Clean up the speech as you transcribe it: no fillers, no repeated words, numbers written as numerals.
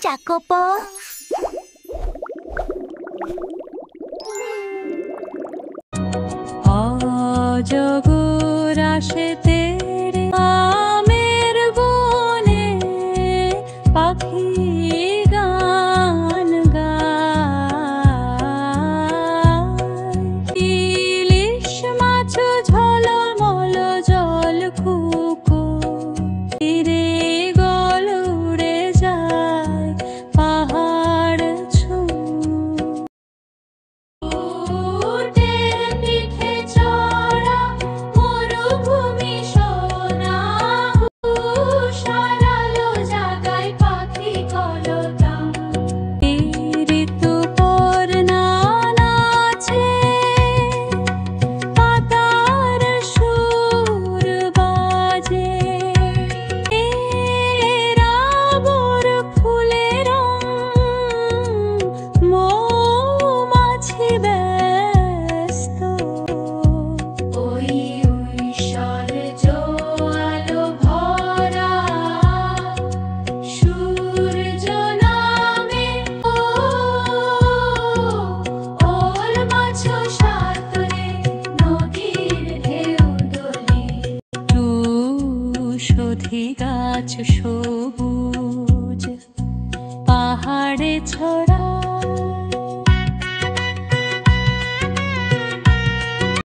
চাকপ অজগর আসে তেরে আমের বনে পাখি গান গায় ইলিশ মাছ ঝলমল জল খুকো তীরে গল উড়ে যায় পাহাড় সধি গাছ সবুজ পাহাড়ে ছড়া